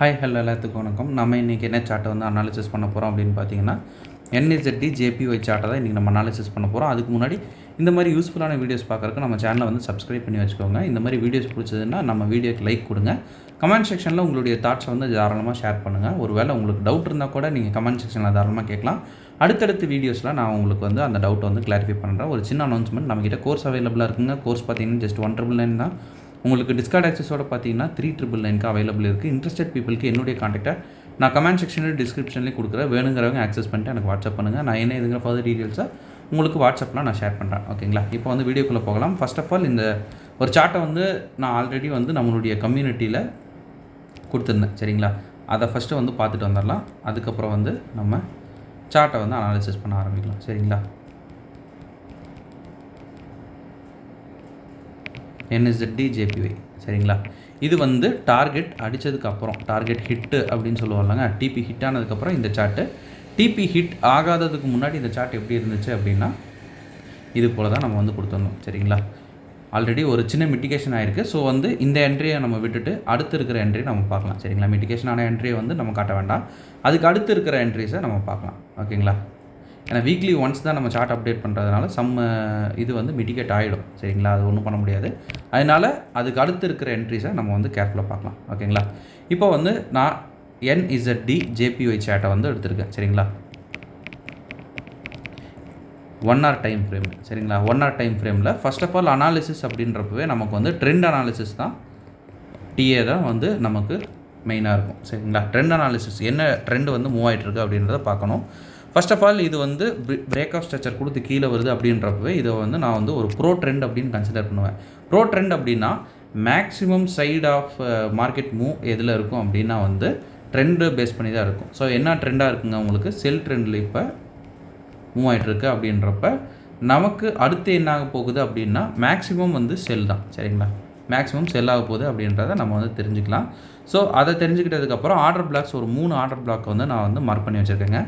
Hi hello எல்லாத்துக்கும் வணக்கம். நம்ம இன்றைக்கி என்ன சார்ட்டை வந்து அனாலிசிஸ் பண்ண போகிறோம் அப்படின்னு பார்த்தீங்கன்னா, NZD JPY சார்ட்டை தான் இன்றைக்கி நம்ம அனாலிசிஸ் பண்ண போகிறோம். அதுக்கு முன்னாடி இந்த மாதிரி யூஸ்ஃபுல்லான வீடியோஸ் பார்க்குறதுக்கு நம்ம சேனலை வந்து சப்ஸ்கிரைப் பண்ணி வச்சுக்கோங்க. இந்த மாதிரி வீடியோஸ் பிடிச்சதுன்னா நம்ம வீடியோக்கு லைக் கொடுங்க. கமெண்ட் செக்ஷனில் உங்களுடைய தாட்ஸை வந்து தாராளமாக ஷேர் பண்ணுங்கள். ஒருவேளை உங்களுக்கு டவுட் இருந்தால் கூட நீங்கள் கமெண்ட் செக்ஷனில் தாராளமாக கேட்கலாம். அடுத்தடுத்த வீடியோஸில் நான் உங்களுக்கு வந்து அந்த டவுட்டை வந்து கிளாரிஃபை பண்ணுறேன். ஒரு சின்ன அனௌன்ஸ்மெண்ட், நம்மக்கிட்ட கோர்ஸ் அவைலபிளாக இருக்குங்க. கோர்ஸ் பார்த்தீங்கன்னா ஜஸ்ட் 199 தான். உங்களுக்கு டிஸ்கார்ட் ஆக்சஸோட பார்த்தீங்கன்னா 399க்கு அவைலபிள் இருக்குது. இன்ட்ரெஸ்டட் பீப்புளுக்கு என்னுடைய காண்டாக்டை நான் கமெண்ட் செக்ஷனில் டிஸ்கிரிப்ஷன்லேயும் கொடுக்குறேன். வேணுங்கிறவங்க ஆக்சஸ் பண்ணிட்டு எனக்கு வாட்ஸ்அப் பண்ணுங்கள். நான் என்ன இதுங்கிற ஃபர்தர் டீட்டெயில்ஸை உங்களுக்கு வாட்ஸ்அப்பில் நான் ஷேர் பண்ணுறேன். ஓகேங்களா? இப்போ வந்து வீடியோக்குள்ளே போகலாம். ஃபர்ஸ்ட் ஆஃப் ஆல் இந்த ஒரு சார்ட்டை வந்து நான் ஆல்ரெடி வந்து நம்மளுடைய கம்யூனிட்டியில் கொடுத்துருந்தேன். சரிங்களா? அதை ஃபஸ்ட்டு வந்து பார்த்துட்டு வந்துடலாம். அதுக்கப்புறம் வந்து நம்ம சார்ட்டை வந்து அனாலிசிஸ் பண்ண ஆரம்பிக்கலாம். சரிங்களா? NZD JPY சரிங்களா? இது வந்து டார்கெட் அடித்ததுக்கப்புறம் டார்கெட் ஹிட்டு அப்படின்னு சொல்லுவாங்க. டிபி ஹிட் ஆனதுக்கப்புறம் இந்த சார்ட்டு, டிபி ஹிட் ஆகாததுக்கு முன்னாடி இந்த சார்ட் எப்படி இருந்துச்சு அப்படின்னா இது போல் தான் நம்ம வந்து கொடுத்துருந்தோம். சரிங்களா? ஆல்ரெடி ஒரு சின்ன மிட்டிகேஷன் ஆகிருக்கு. ஸோ வந்து இந்த என்ட்ரியை நம்ம விட்டுட்டு அடுத்து இருக்கிற என்ட்ரி நம்ம பார்க்கலாம். சரிங்களா? மிட்டிகேஷன் ஆன என்ட்ரியை வந்து நம்ம காட்ட வேண்டாம். அதுக்கு அடுத்து இருக்கிற என்ட்ரிஸை நம்ம பார்க்கலாம். ஓகேங்களா? ஏன்னா வீக்லி ஒன்ஸ் தான் நம்ம சார்ட் அப்டேட் பண்ணுறதுனால இது வந்து மிட்டிகேட் ஆகிடும். சரிங்களா? அது ஒன்றும் பண்ண முடியாது. அதனால் அதுக்கு அடுத்து இருக்கிற என்ட்ரிஸை நம்ம வந்து கேர்ஃபுல்லாக பார்க்கலாம். ஓகேங்களா? இப்போ வந்து நான் NZD JPY சார்ட்டை வந்து எடுத்திருக்கேன். சரிங்களா? 1 hour டைம் ஃப்ரேம். சரிங்களா? 1 hour டைம் ஃப்ரேமில் ஃபர்ஸ்ட் ஆஃப் ஆல் அனாலிசிஸ் அப்படின்றப்பவே நமக்கு வந்து ட்ரெண்ட் அனாலிசிஸ் தான், டிஏ தான் வந்து நமக்கு மெயினாக இருக்கும். சரிங்களா? ட்ரெண்ட் அனாலிசிஸ் என்ன ட்ரெண்ட் வந்து மூவ் ஆகிட்டுருக்கு அப்படின்றத பார்க்கணும். ஃபர்ஸ்ட் ஆஃப் ஆல் இது வந்து பிரேக் ஆஃப் ஸ்ட்ரக்சர் கொடுத்து கீழே வருது அப்படின்றப்பவே இதை வந்து நான் வந்து ஒரு ப்ரோ ட்ரெண்ட் அப்படின்னு கன்சிடர் பண்ணுவேன். ப்ரோ ட்ரெண்ட் அப்படின்னா maximum side of market move எதில் இருக்கும் அப்படின்னா வந்து ட்ரெண்டு பேஸ் பண்ணி தான் இருக்கும். ஸோ என்ன ட்ரெண்டாக இருக்குங்க உங்களுக்கு, செல் ட்ரெண்டில் இப்போ மூவ் ஆகிட்டுருக்கு அப்படின்றப்ப நமக்கு அடுத்து என்ன ஆக போகுது அப்படின்னா மேக்ஸிமம் வந்து செல் தான். சரிங்களா? மேக்ஸிமம் செல் ஆக போகுது அப்படின்றத நம்ம வந்து தெரிஞ்சுக்கலாம். ஸோ அதை தெரிஞ்சுக்கிட்டதுக்கப்புறம் ஆர்டர் பிளாக்ஸ் ஒரு 3 ஆர்டர் பிளாக் வந்து நான் வந்து மார்க் பண்ணி வச்சுருக்கேங்க.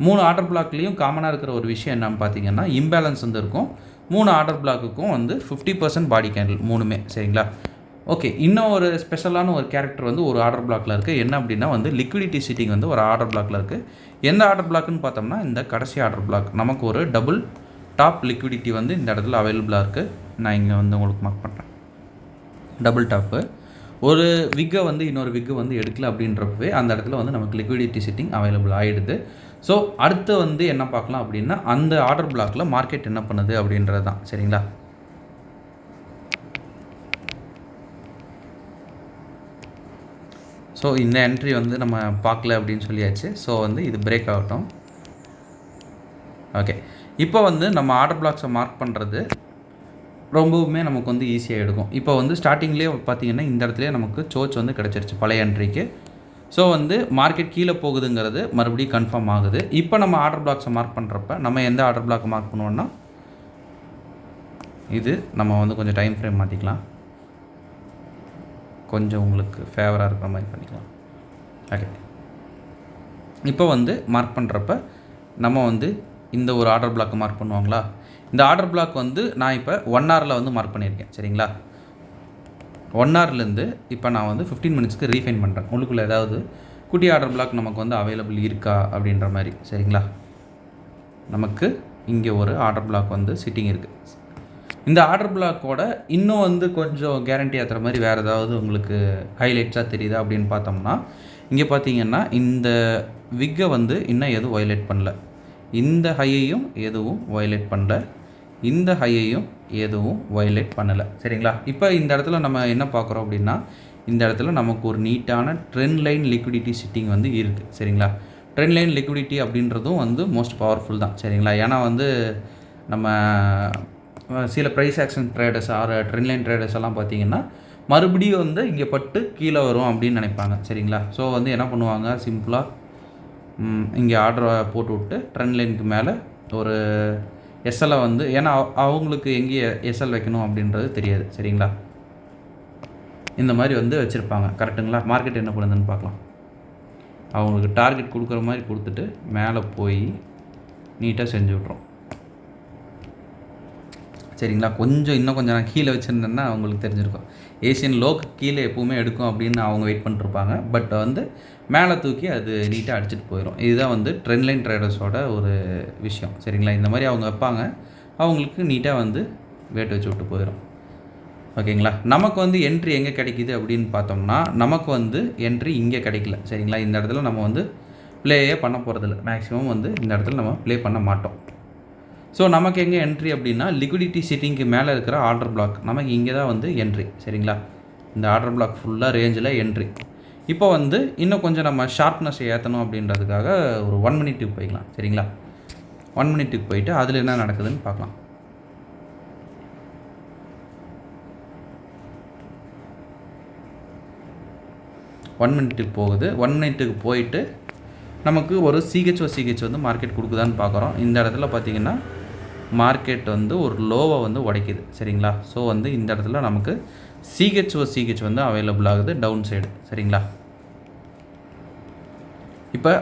3 ஆர்டர் பிளாக்லேயும் காமனாக இருக்கிற ஒரு விஷயம் என்னன்னு பார்த்தீங்கன்னா இம்பேலன்ஸ் வந்து இருக்கும். 3 ஆர்டர் பிளாக்குக்கும் வந்து 50% பாடி கேண்டில் 3மே. சரிங்களா? ஓகே, இன்னும் ஒரு ஸ்பெஷலான ஒரு கேரக்டர் வந்து ஒரு ஆர்டர் பிளாக்ல இருக்குது. என்ன அப்படின்னா வந்து லிக்விடிட்டி சிட்டிங் வந்து ஒரு ஆர்டர் பிளாக்ல இருக்குது. எந்த ஆர்டர் பிளாக்னு பார்த்தோம்னா இந்த கடைசி ஆர்டர் பிளாக் நமக்கு ஒரு டபுள் டாப் லிக்விடிட்டி வந்து இந்த இடத்துல அவைலபிளாக இருக்குது. நான் இங்கே வந்து உங்களுக்கு மார்க் பண்ணுறேன். டபுள் டாப்பு ஒரு விக்கை வந்து இன்னொரு விக்கு வந்து எடுக்கல அப்படின்றப்பவே அந்த இடத்துல வந்து நமக்கு லிக்விடிட்டி சிட்டிங் அவைலபிள் ஆகிடுது. ஸோ அடுத்து வந்து என்ன பார்க்கலாம் அப்படின்னா அந்த ஆர்டர் பிளாக்கில் மார்க்கெட் என்ன பண்ணுது அப்படின்றது தான். சரிங்களா? ஸோ இந்த என்ட்ரி வந்து நம்ம பார்க்கல அப்படின்னு சொல்லியாச்சு. ஸோ வந்து இது பிரேக் ஆகட்டும். ஓகே, இப்போ வந்து நம்ம ஆர்டர் பிளாக்ஸை மார்க் பண்ணுறது ரொம்பவுமே நமக்கு வந்து ஈஸியாக எடுக்கும். இப்போ வந்து ஸ்டார்டிங்லேயே பார்த்தீங்கன்னா இந்த இடத்துலேயே நமக்கு சோச் வந்து கிடச்சிருச்சு பழைய என்ட்ரிக்கு. ஸோ வந்து மார்க்கெட் கீழே போகுதுங்கிறது மறுபடியும் கன்ஃபார்ம் ஆகுது. இப்போ நம்ம ஆர்டர் பிளாக்ஸை மார்க் பண்ணுறப்ப நம்ம எந்த ஆர்டர் பிளாக்கை மார்க் பண்ணுவோம்னா இது நம்ம வந்து கொஞ்சம் டைம் ஃப்ரேம் மாற்றிக்கலாம். கொஞ்சம் உங்களுக்கு ஃபேவராக இருக்கிற மாதிரி பண்ணிக்கலாம். ஓகே, இப்போ வந்து மார்க் பண்ணுறப்ப நம்ம வந்து இந்த ஒரு ஆர்டர் பிளாக்கை மார்க் பண்ணுவாங்களா, இந்த ஆர்டர் பிளாக் வந்து நான் இப்போ 1 hourல வந்து மார்க் பண்ணியிருக்கேன். சரிங்களா? 1 hourலேருந்து இப்போ நான் வந்து 15 minutesக்கு ரீஃபைன் பண்ணுறேன். உள்ளுக்குள்ளே ஏதாவது குட்டி ஆர்டர் பிளாக் நமக்கு வந்து அவைலபிள் இருக்கா அப்படின்ற மாதிரி. சரிங்களா? நமக்கு இங்கே ஒரு ஆர்டர் பிளாக் வந்து சிட்டிங் இருக்குது. இந்த ஆர்டர் பிளாக்கோட இன்னும் வந்து கொஞ்சம் கேரண்டி ஆற்றுற மாதிரி வேறு ஏதாவது உங்களுக்கு ஹைலைட்ஸாக தெரியுதா அப்படின்னு பார்த்தோம்னா இங்கே பார்த்தீங்கன்னா இந்த விக்கை வந்து இன்னும் எதுவும் வயலேட் பண்ணல. இந்த ஹையையும் எதுவும் வயலேட் பண்ணல. இந்த ஹையையும் எதுவும் வயலேட் பண்ணலை. சரிங்களா? இப்போ இந்த இடத்துல நம்ம என்ன பார்க்குறோம் அப்படின்னா இந்த இடத்துல நமக்கு ஒரு நீட்டான ட்ரெண்ட் லைன் லிக்விடிட்டி சிட்டிங் வந்து இருக்குது. சரிங்களா? ட்ரெண்ட் லைன் லிக்விடிட்டி அப்படின்றதும் வந்து மோஸ்ட் பவர்ஃபுல் தான். சரிங்களா? ஏன்னா வந்து நம்ம சில price action traders trend line traders எல்லாம் பார்த்தீங்கன்னா மறுபடியும் வந்து இங்கே பட்டு கீழே வரும் அப்படின்னு நினைப்பாங்க. சரிங்களா? ஸோ வந்து என்ன பண்ணுவாங்க, சிம்பிளாக இங்கே ஆர்டரை போட்டு விட்டு ட்ரெண்ட் லைனுக்கு மேலே ஒரு எஸ்எல்லை வந்து, ஏன்னா அவங்களுக்கு எங்கே எஸ்எல் வைக்கணும் அப்படின்றது தெரியாது. சரிங்களா? இந்த மாதிரி வந்து வச்சுருப்பாங்க. கரெக்டுங்களா? மார்க்கெட் என்ன பண்ணுதுன்னு பார்க்கலாம். அவங்களுக்கு டார்கெட் கொடுக்குற மாதிரி கொடுத்துட்டு மேலே போய் நீட்டாக செஞ்சு விட்றோம். சரிங்களா. இன்னும் கொஞ்சம் நான் கீழே வச்சுருந்தேன்னா அவங்களுக்கு தெரிஞ்சிருக்கும். ஏசியன் லோக்கு கீழே எப்போவுமே எடுக்கும் அப்படின்னு அவங்க வெயிட் பண்ணிட்டுருப்பாங்க. பட் வந்து மேலே தூக்கி அது நீட்டாக அடிச்சுட்டு போயிடும். இதுதான் வந்து ட்ரெண்ட் லைன் ட்ரேடர்ஸோட ஒரு விஷயம், சரிங்களா. இந்த மாதிரி அவங்க வைப்பாங்க, அவங்களுக்கு நீட்டாக வந்து வேட்டு வச்சு விட்டு போயிடும். ஓகேங்களா. நமக்கு வந்து என்ட்ரி எங்கே கிடைக்கிது அப்படின்னு பார்த்தோம்னா, நமக்கு வந்து என்ட்ரி இங்கே கிடைக்கல, சரிங்களா. இந்த இடத்துல நம்ம வந்து ப்ளேயே பண்ண போகிறதில்ல. மேக்ஸிமம் வந்து இந்த இடத்துல நம்ம ப்ளே பண்ண மாட்டோம். ஸோ நமக்கு எங்கே என்ட்ரி அப்படின்னா, லிக்விடிட்டி சிட்டிங்க்கு மேலே இருக்கிற ஆர்டர் பிளாக் நமக்கு இங்கே தான் வந்து என்ட்ரி, சரிங்களா. இந்த ஆர்டர் பிளாக் ஃபுல்லாக ரேஞ்சில் என்ட்ரி. இப்போ வந்து இன்னும் கொஞ்சம் நம்ம ஷார்ப்னஸ் ஏற்றணும் அப்படின்றதுக்காக ஒரு 1 மினிட்டுக்கு போய்க்கலாம், சரிங்களா. 1 மினிட்டுக்கு போயிட்டு அதில் என்ன நடக்குதுன்னு பார்க்கலாம். ஒன் மினிட்டுக்கு போகுது. 1 மினிட்டுக்கு போயிட்டு நமக்கு ஒரு சிஹெச் வந்து மார்க்கெட் கொடுக்குதான்னு பார்க்குறோம். இந்த இடத்துல பார்த்திங்கன்னா மார்க்கெட் வந்து ஒரு லோவை வந்து உடைக்குது, சரிங்களா. ஸோ வந்து இந்த இடத்துல நமக்கு சிஹெச் வந்து அவைலபிள் ஆகுது டவுன் சைடு, சரிங்களா. இப்போ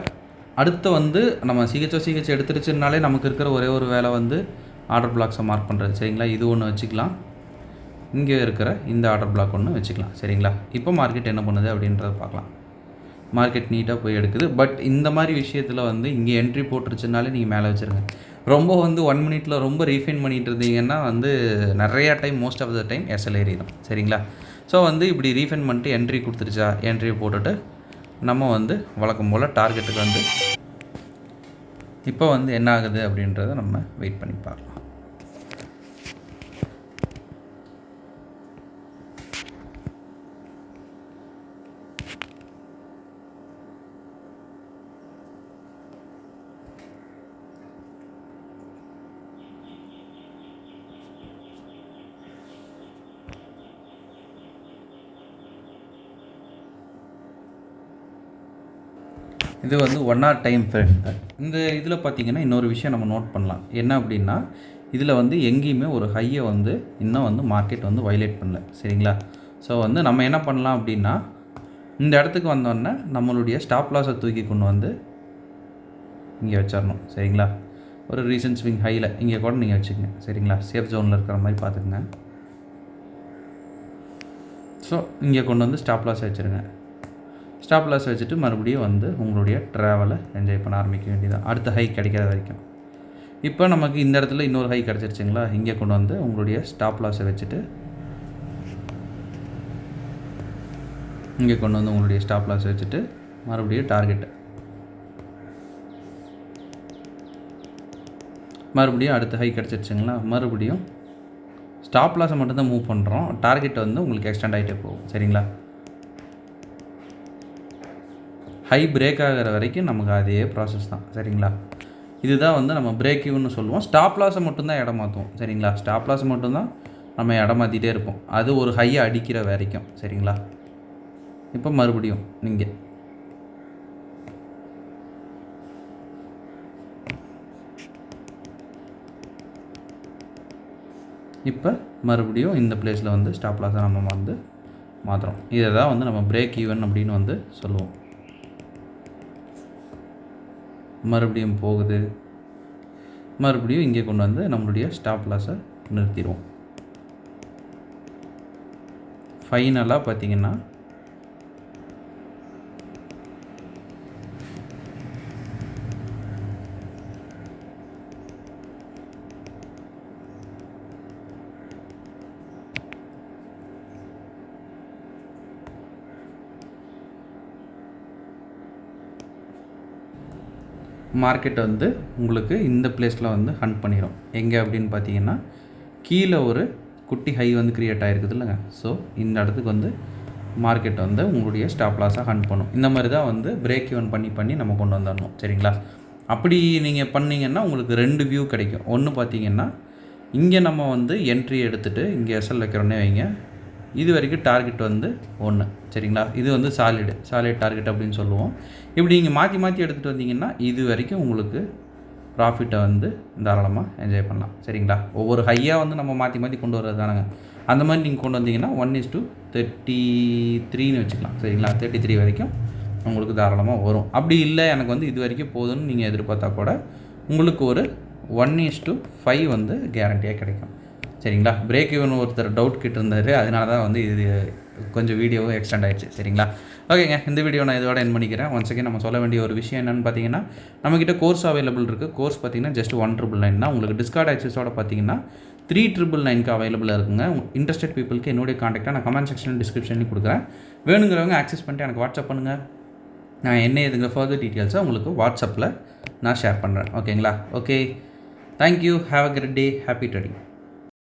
அடுத்து வந்து நம்ம சிஹெச் எடுத்துருச்சுனாலே நமக்கு இருக்கிற ஒரே ஒரு வேலை வந்து ஆர்டர் பிளாக்ஸை மார்க் பண்ணுறது, சரிங்களா. இது ஒன்று வச்சுக்கலாம், இங்கே இருக்கிற இந்த ஆர்டர் பிளாக் ஒன்று வச்சுக்கலாம், சரிங்களா. இப்போ மார்க்கெட் என்ன பண்ணுது அப்படின்றத பார்க்கலாம். மார்க்கெட் நீட்டாக போய் எடுக்குது. பட் இந்த மாதிரி விஷயத்தில் வந்து இங்கே என்ட்ரி போட்டுருச்சுனாலே நீங்கள் மேலே வச்சுருங்க. ரொம்ப வந்து 1 மினிட்டில் ரொம்ப ரீஃபைன் பண்ணிகிட்டு இருந்தீங்கன்னா வந்து நிறையா time, most of the time SL ஏறி தான், சரிங்களா. ஸோ வந்து இப்படி ரீஃபைன் பண்ணிட்டு என்ட்ரி கொடுத்துருச்சா, என்ட்ரி போட்டுட்டு நம்ம வந்து வழக்கம் போல் டார்கெட்டுக்கு வந்து இப்போ வந்து என்ன ஆகுது அப்படின்றத நம்ம வெயிட் பண்ணி பார்க்கலாம். இது வந்து 1 hour டைம் ஃப்ரேம். இந்த இதில் பார்த்திங்கன்னா இன்னொரு விஷயம் நம்ம நோட் பண்ணலாம். என்ன அப்படின்னா, இதில் வந்து எங்கேயுமே ஒரு ஹையை வந்து இன்னும் வந்து மார்க்கெட் வந்து வயலேட் பண்ணல, சரிங்களா. ஸோ வந்து நம்ம என்ன பண்ணலாம் அப்படின்னா, இந்த இடத்துக்கு வந்தோடனே நம்மளுடைய ஸ்டாப் லாஸை தூக்கி கொண்டு வந்து இங்கே வச்சிடணும், சரிங்களா. ஒரு ரீசன்ட் ஸ்விங் ஹையில் இங்கே கூட நீங்கள் வச்சுக்கோங்க, சரிங்களா. சேஃப் ஜோனில் இருக்கிற மாதிரி பார்த்துக்குங்க. ஸோ இங்கே கொண்டு வந்து ஸ்டாப் லாஸ் வச்சுருங்க. ஸ்டாப் லாஸ் வச்சுட்டு மறுபடியும் வந்து உங்களுடைய ட்ராவலை என்ஜாய் பண்ண ஆரம்பிக்க வேண்டியதான், அடுத்த ஹை கிடைக்கிற வரைக்கும். இப்போ நமக்கு இந்த இடத்துல இன்னொரு ஹை கிடச்சிருச்சுங்களா, இங்கே கொண்டு வந்து உங்களுடைய ஸ்டாப் லாஸை வச்சுட்டு இங்கே கொண்டு வந்து உங்களுடைய ஸ்டாப் லாஸ் வச்சுட்டு மறுபடியும் டார்கெட்டு, மறுபடியும் அடுத்த ஹை கிடச்சிருச்சுங்களா, மறுபடியும் ஸ்டாப் லாஸை மட்டும்தான் மூவ் பண்ணுறோம், டார்கெட் வந்து உங்களுக்கு எக்ஸ்டெண்ட் ஆகிட்டே போகும், சரிங்களா. ஹை பிரேக் ஆகிற வரைக்கும் நமக்கு அதே ப்ராசஸ் தான், சரிங்களா. இதுதான் வந்து நம்ம பிரேக் ஈவன்னு சொல்லுவோம். ஸ்டாப் லாஸை மட்டும்தான் இடம் மாற்றுவோம், சரிங்களா. ஸ்டாப் லாஸ் மட்டும்தான் நம்ம இடம் மாற்றிட்டே இருப்போம், அது ஒரு ஹையை அடிக்கிற வரைக்கும், சரிங்களா. இப்போ மறுபடியும் நீங்கள் இப்போ மறுபடியும் இந்த பிளேஸில் வந்து ஸ்டாப் லாஸை நம்ம வந்து மாற்றுறோம். இதை தான் வந்து நம்ம பிரேக் ஈவன் அப்படின்னு வந்து சொல்லுவோம். மறுபடியும் போகுது, மறுபடியும் இங்கே கொண்டு வந்து நம்மளுடைய ஸ்டாப் லாஸை நிறுத்திடுவோம். ஃபைனலாக பார்த்திங்கன்னா மார்க்கெட் வந்து உங்களுக்கு இந்த பிளேஸில் வந்து ஹண்ட் பண்ணிடும். எங்கே அப்படின்னு பார்த்தீங்கன்னா, கீழே ஒரு குட்டி ஹை வந்து க்ரியேட் ஆகிருக்குது இல்லைங்க. ஸோ இந்த இடத்துக்கு வந்து மார்க்கெட் வந்து உங்களுடைய ஸ்டாப் லாஸாக ஹண்ட் பண்ணும். இந்த மாதிரி தான் வந்து பிரேக் ஈவன் பண்ணி நம்ம கொண்டு வந்துடணும், சரிங்களா. அப்படி நீங்கள் பண்ணிங்கன்னா உங்களுக்கு 2 வியூ கிடைக்கும். ஒன்று பார்த்தீங்கன்னா, இங்கே நம்ம வந்து என்ட்ரி எடுத்துகிட்டு இங்கே எஸ்எல் வைக்கிறோன்னே வைங்க, இது வரைக்கும் டார்கெட் வந்து 1, சரிங்களா. இது வந்து சாலிட் டார்கெட் அப்படின்னு சொல்லுவோம். இப்படி நீங்கள் மாற்றி எடுத்துகிட்டு வந்தீங்கன்னா இது வரைக்கும் உங்களுக்கு ப்ராஃபிட்டை வந்து தாராளமாக என்ஜாய் பண்ணலாம், சரிங்களா. ஒவ்வொரு ஹையாக வந்து நம்ம மாற்றி கொண்டு வர்றது தானங்க. அந்த மாதிரி நீங்கள் கொண்டு வந்தீங்கன்னா 1:33ன்னு வச்சுக்கலாம், சரிங்களா. 33 வரைக்கும் உங்களுக்கு தாராளமாக வரும். அப்படி இல்லை எனக்கு வந்து இது வரைக்கும் போதும்னு நீங்கள் எதிர்பார்த்தா கூட உங்களுக்கு ஒரு 1:5 வந்து கேரண்டியாக கிடைக்கும். சரிங்களா. பிரேக் ஈவன் ஒருத்தர் டவுட் கேட்டிருந்தாரு, அதனால தான் வந்து இது கொஞ்சம் வீடியோவும் எக்ஸ்டெண்ட் ஆகிடுச்சு. சரிங்களா. ஓகேங்க, இந்த வீடியோ நான் இதோட என் பண்ணிக்கிறேன். ஒன்ஸ் அகேன் நம்ம சொல்ல வேண்டிய ஒரு விஷயம் என்னென்னு பார்த்தீங்கன்னா, நம்மக்கிட்ட கோர்ஸ் அவைலபிள் இருக்குது. கோர்ஸ் பார்த்தீங்கன்னா ஜஸ்ட் 1,999 தான். உங்களுக்கு டிஸ்கார்ட் ஆக்சஸோட பார்த்தீங்கன்னா 3,999க்கு அவைலபிளாக இருக்குங்க. இன்ட்ரெஸ்டட் பீப்புளுக்கு என்னுடைய காண்டாக்டாக நான் கமெண்ட் செக்ஷன் டிஸ்கிரிப்ஷன்லையும் கொடுக்குறேன். வேணுங்கிறவங்க ஆக்சஸ் பண்ணிட்டு எனக்கு வாட்ஸ்அப் பண்ணுங்கள். நான் என்ன எதுங்க ஃபர்தர் டீட்டெயில்ஸை உங்களுக்கு வாட்ஸ்அப்பில் நான் ஷேர் பண்ணுறேன். ஓகேங்களா. Okay, thank you. Have a great day. Happy trading.